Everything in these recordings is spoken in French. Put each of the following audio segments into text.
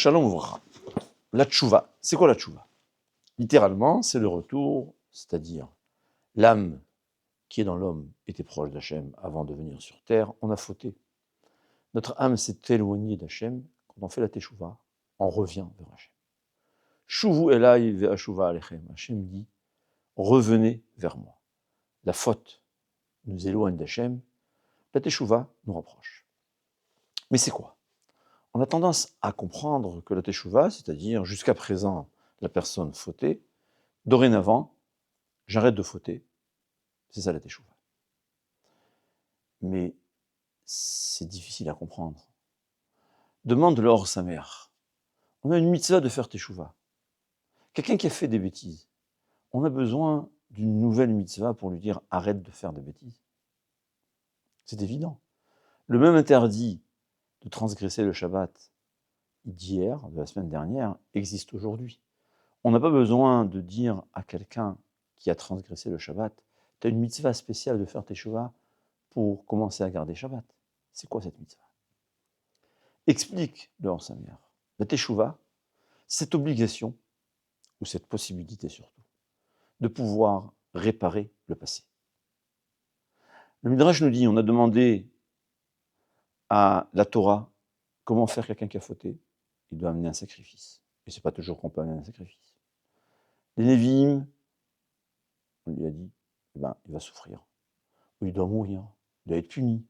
Shalom Ouvra. La tchouva, c'est quoi la tchouva? Littéralement, c'est le retour, c'est-à-dire l'âme qui est dans l'homme était proche d'Hachem avant de venir sur terre, on a fauté. Notre âme s'est éloignée d'Hachem, quand on fait la teshuva, on revient vers Hachem. Shuvu elai ve'ashuva alechem. Hachem dit, revenez vers moi. La faute nous éloigne d'Hachem, la teshuva nous rapproche. Mais c'est quoi? On a tendance à comprendre que la teshuva, c'est-à-dire jusqu'à présent la personne fautait, dorénavant, j'arrête de fauter, c'est ça la teshuva. Mais c'est difficile à comprendre. Demande le hors sa mère. On a une mitzvah de faire teshuva. Quelqu'un qui a fait des bêtises, on a besoin d'une nouvelle mitzvah pour lui dire arrête de faire des bêtises. C'est évident. Le même interdit de transgresser le Shabbat d'hier, de la semaine dernière, existe aujourd'hui. On n'a pas besoin de dire à quelqu'un qui a transgressé le Shabbat, tu as une mitzvah spéciale de faire teshuva pour commencer à garder Shabbat. C'est quoi cette mitzvah? Explique le hors sa mère. La teshuva, cette obligation, ou cette possibilité surtout, de pouvoir réparer le passé. Le Midrash nous dit, on a demandé à la Torah comment faire quelqu'un qui a fauté, il doit amener un sacrifice. Et c'est pas toujours qu'on peut amener un sacrifice. Les Nevi'im, on lui a dit, eh ben, il va souffrir, ou il doit mourir, il doit être puni.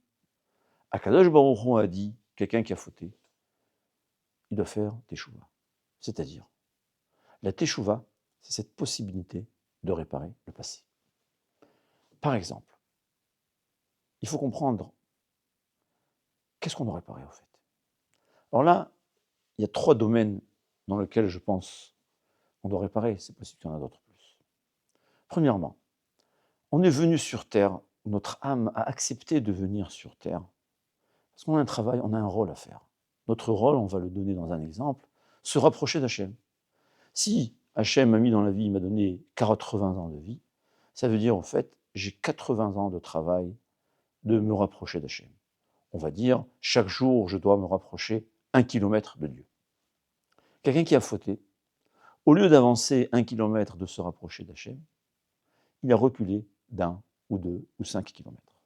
Akadosh Baruch Hu a dit, quelqu'un qui a fauté, il doit faire teshuva. C'est-à-dire, la teshuva, c'est cette possibilité de réparer le passé. Par exemple, il faut comprendre qu'est-ce qu'on doit réparer en fait. Alors là, il y a 3 domaines dans lesquels je pense qu'on doit réparer, c'est possible qu'il y en a d'autres plus. Premièrement, on est venu sur Terre, notre âme a accepté de venir sur Terre, parce qu'on a un travail, on a un rôle à faire. Notre rôle, on va le donner dans un exemple, se rapprocher d'Hachem. Si Hachem m'a mis dans la vie, il m'a donné 80 ans de vie, ça veut dire en fait, j'ai 80 ans de travail de me rapprocher d'Hachem. On va dire, chaque jour, je dois me rapprocher 1 kilomètre de Dieu. Quelqu'un qui a fauté, au lieu d'avancer 1 kilomètre, de se rapprocher d'Hachem, il a reculé d'1 ou 2 ou 5 kilomètres.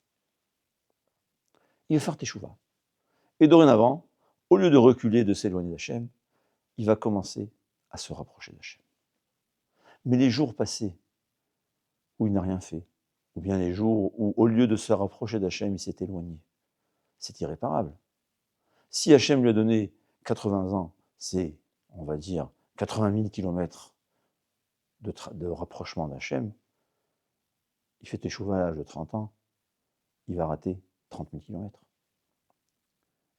Il va faire teshuva. Et dorénavant, au lieu de reculer, de s'éloigner d'Hachem, il va commencer à se rapprocher d'Hachem. Mais les jours passés, où il n'a rien fait, ou bien les jours où, au lieu de se rapprocher d'Hachem, il s'est éloigné, c'est irréparable. Si Hachem lui a donné 80 ans, c'est, on va dire, 80 000 kilomètres de rapprochement d'Hachem, il fait teshuva à l'âge de 30 ans, il va rater 30 000 kilomètres.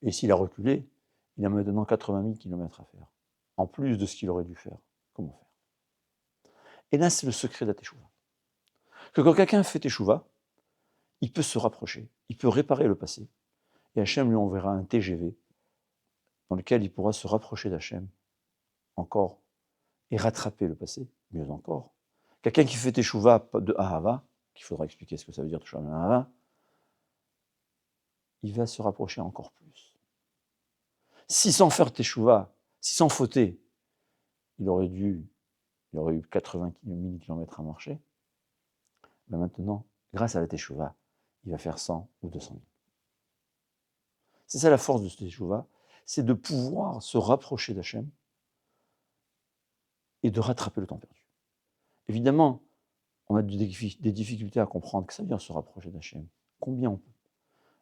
Et s'il a reculé, il a maintenant 80 000 kilomètres à faire, en plus de ce qu'il aurait dû faire. Comment faire? Et là, c'est le secret de la teshuva. Que quand quelqu'un fait teshuva, il peut se rapprocher, il peut réparer le passé, et Hachem lui enverra un TGV dans lequel il pourra se rapprocher d'Hachem encore et rattraper le passé, mieux encore. Quelqu'un qui fait teshuva de Ahava, qu'il faudra expliquer ce que ça veut dire teshuva de Ahava, il va se rapprocher encore plus. Si sans faire teshuva, si sans fauter, il aurait eu 80 000 km à marcher, ben maintenant, grâce à la teshuva, il va faire 100 ou 200 000. C'est ça la force de ce teshuva, c'est de pouvoir se rapprocher d'Hachem et de rattraper le temps perdu. Évidemment, on a des difficultés à comprendre que ça veut dire se rapprocher d'Hachem. Combien on peut?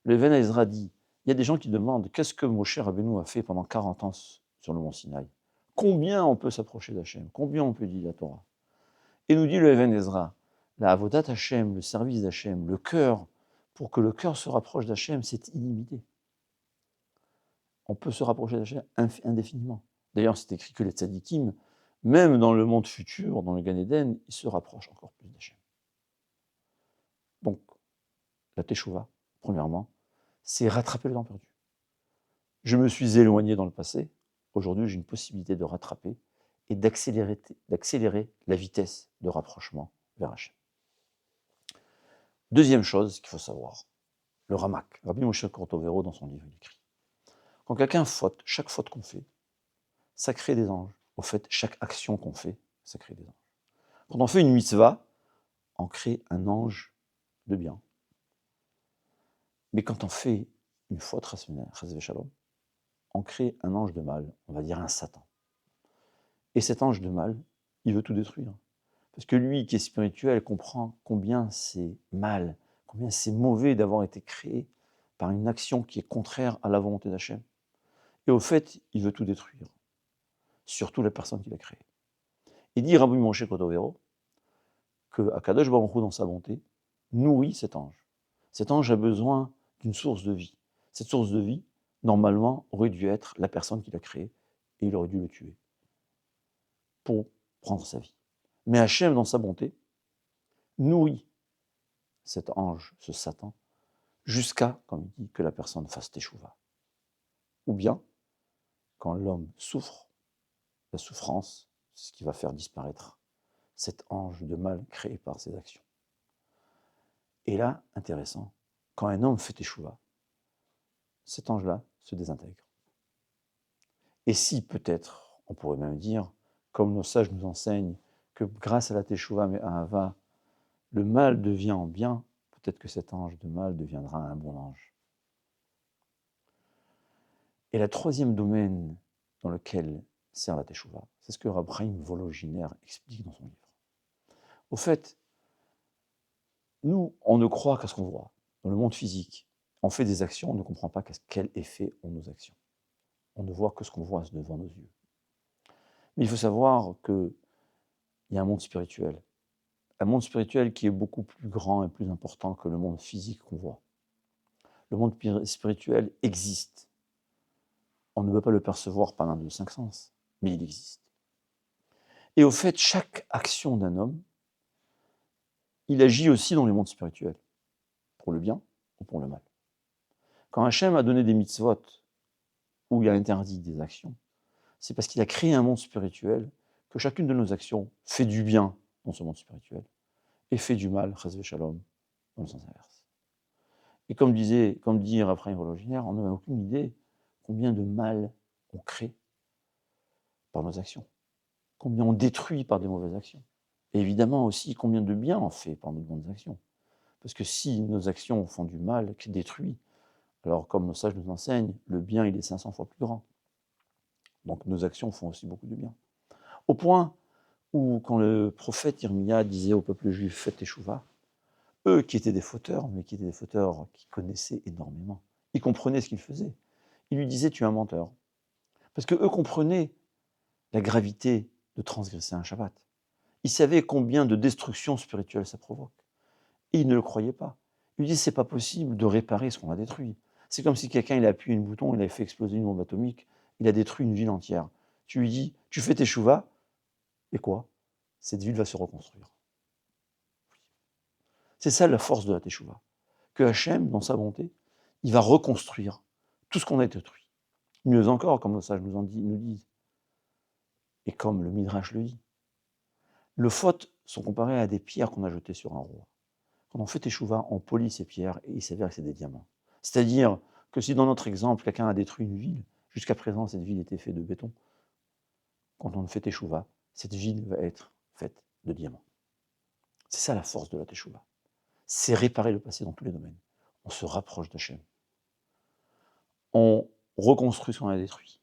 Le Even Ezra dit, il y a des gens qui demandent qu'est-ce que Moshe Rabbeinu a fait pendant 40 ans sur le mont Sinaï. Combien on peut s'approcher d'Hachem? Combien on peut dire la Torah? Et nous dit le Even Ezra, la Avodat Hachem, le service d'Hachem, le cœur, pour que le cœur se rapproche d'Hachem, c'est illimité. On peut se rapprocher d'Hachem indéfiniment. D'ailleurs, c'est écrit que les tzadikim, même dans le monde futur, dans le Gan Eden, ils se rapprochent encore plus d'Hachem. Donc, la teshuva, premièrement, c'est rattraper le temps perdu. Je me suis éloigné dans le passé, aujourd'hui j'ai une possibilité de rattraper et d'accélérer la vitesse de rapprochement vers Hachem. Deuxième chose qu'il faut savoir, le Ramak, Rabbi Moshe Cordovero dans son livre, il écrit, quand quelqu'un faute, chaque faute qu'on fait, ça crée des anges. Au fait, chaque action qu'on fait, ça crée des anges. Quand on fait une mitzvah, on crée un ange de bien. Mais quand on fait une faute, chas v'shalom, on crée un ange de mal, on va dire un Satan. Et cet ange de mal, il veut tout détruire. Parce que lui, qui est spirituel, comprend combien c'est mal, combien c'est mauvais d'avoir été créé par une action qui est contraire à la volonté d'Hachem. Et au fait, il veut tout détruire, surtout la personne qui l'a créé. Il dit Rabbi Moshe Cordovero que Akadosh Baruch Hu, dans sa bonté, nourrit cet ange. Cet ange a besoin d'une source de vie. Cette source de vie, normalement, aurait dû être la personne qui l'a créé, et il aurait dû le tuer pour prendre sa vie. Mais Hachem, dans sa bonté, nourrit cet ange, ce Satan, jusqu'à, comme il dit, que la personne fasse teshuva. Ou bien, quand l'homme souffre, la souffrance, c'est ce qui va faire disparaître cet ange de mal créé par ses actions. Et là, intéressant, quand un homme fait teshuva, cet ange-là se désintègre. Et si peut-être, on pourrait même dire, comme nos sages nous enseignent, que grâce à la teshuva mais à Ahava, le mal devient en bien, peut-être que cet ange de mal deviendra un bon ange. Et le troisième domaine dans lequel sert la teshuva, c'est ce que Rab Chaim Volozhiner explique dans son livre. Au fait, nous, on ne croit qu'à ce qu'on voit. Dans le monde physique, on fait des actions, on ne comprend pas quel effet ont nos actions. On ne voit que ce qu'on voit devant nos yeux. Mais il faut savoir qu'il y a un monde spirituel qui est beaucoup plus grand et plus important que le monde physique qu'on voit. Le monde spirituel existe. On ne peut pas le percevoir par l'un de nos cinq sens, mais il existe. Et au fait, chaque action d'un homme, il agit aussi dans le monde spirituel, pour le bien ou pour le mal. Quand Hachem a donné des mitzvot, où il a interdit des actions, c'est parce qu'il a créé un monde spirituel, que chacune de nos actions fait du bien dans ce monde spirituel, et fait du mal, chas v'shalom, dans le sens inverse. Et comme dit Raphaël Vologinaire, on n'a aucune idée combien de mal on crée par nos actions, combien on détruit par des mauvaises actions. Et évidemment aussi combien de bien on fait par nos bonnes actions. Parce que si nos actions font du mal, qui détruit, alors comme nos sages nous enseignent, le bien il est 500 fois plus grand. Donc nos actions font aussi beaucoup de bien. Au point où quand le prophète Irmia disait au peuple juif, faites teshuva, eux qui étaient des fauteurs, mais qui étaient des fauteurs qui connaissaient énormément, ils comprenaient ce qu'ils faisaient. Ils lui disaient, tu es un menteur. Parce qu'eux comprenaient la gravité de transgresser un Shabbat. Ils savaient combien de destruction spirituelle ça provoque. Et ils ne le croyaient pas. Ils lui disaient, c'est pas possible de réparer ce qu'on a détruit. C'est comme si quelqu'un il a appuyé un bouton, il a fait exploser une bombe atomique, il a détruit une ville entière. Tu lui dis, tu fais tes chouvas, et quoi? Cette ville va se reconstruire. C'est ça la force de la teshuva. Que Hachem, dans sa bonté, il va reconstruire tout ce qu'on a détruit. Mieux encore, comme nos sages nous disent, et comme le Midrash le dit, les fautes sont comparées à des pierres qu'on a jetées sur un roi. Quand on fait teshuva, on polit ces pierres et il s'avère que c'est des diamants. C'est-à-dire que si dans notre exemple, quelqu'un a détruit une ville, jusqu'à présent cette ville était faite de béton, quand on fait teshuva, cette ville va être faite de diamants. C'est ça la force de la teshuva. C'est réparer le passé dans tous les domaines. On se rapproche d'Hachem. On reconstruit ce qu'on a détruit.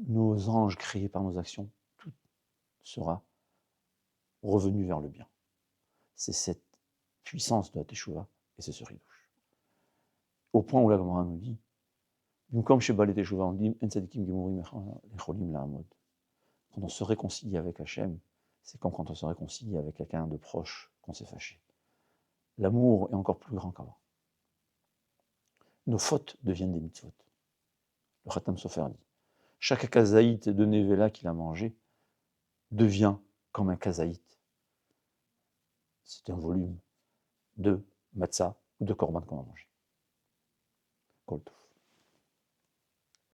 Nos anges créés par nos actions, tout sera revenu vers le bien. C'est cette puissance de la teshuva et c'est ce ridouche. Au point où la Gemara nous dit, comme chez Balé Teshuva, on dit quand on se réconcilie avec Hachem, c'est comme quand on se réconcilie avec quelqu'un de proche qu'on s'est fâché. L'amour est encore plus grand qu'avant. Nos fautes deviennent des mitzvot. Le Khatam Sofer dit, chaque kazaït de Nevela qu'il a mangé devient comme un kazaït. C'est un volume de matzah ou de korban qu'on a mangé. Kol Tov.